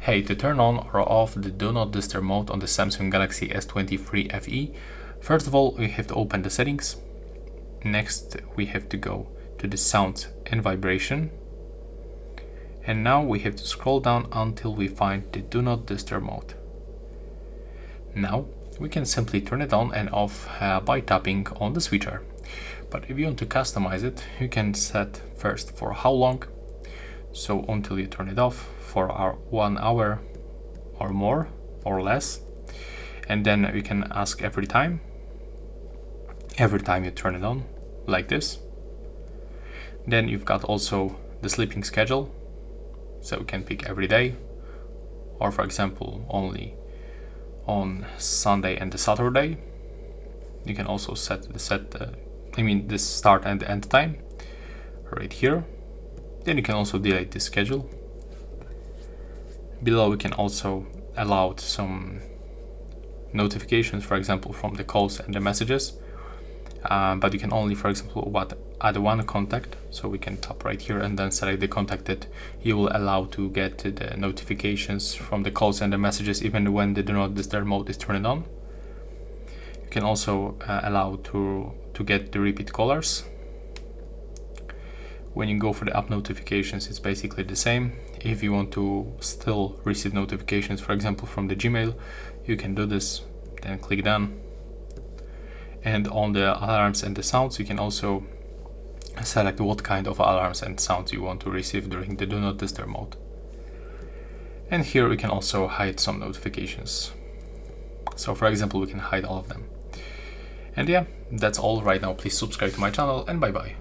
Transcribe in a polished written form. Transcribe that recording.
Hey, to turn on or off the Do Not Disturb mode on the Samsung Galaxy S23 FE, first of all, we have to open the settings. Next, we have to go to the sound and vibration. And now we have to scroll down until we find the Do Not Disturb mode. Now, we can simply turn it on and off by tapping on the switcher. But if you want to customize it, you can set first for how long, so until you turn it off, for 1 hour or more or less, and then we can ask every time you turn it on, like this. Then you've got also the sleeping schedule, so we can pick every day, or for example only on Sunday and the Saturday. You can also set the start and end time right here. Then you can also delete the schedule. Below we can also allow some notifications, for example from the calls and the messages, but you can only, for example, add one contact. So we can tap right here and then select the contact that you will allow to get the notifications from the calls and the messages even when the Do Not Disturb mode is turned on. You can also allow to get the repeat callers. When you go for the app notifications, it's basically the same. If you want to still receive notifications, for example from the Gmail, you can do this, then click done. And on the alarms and the sounds, you can also select what kind of alarms and sounds you want to receive during the Do Not Disturb mode. And here we can also hide some notifications. So for example, we can hide all of them. And yeah, that's all right now. Please subscribe to my channel and bye bye.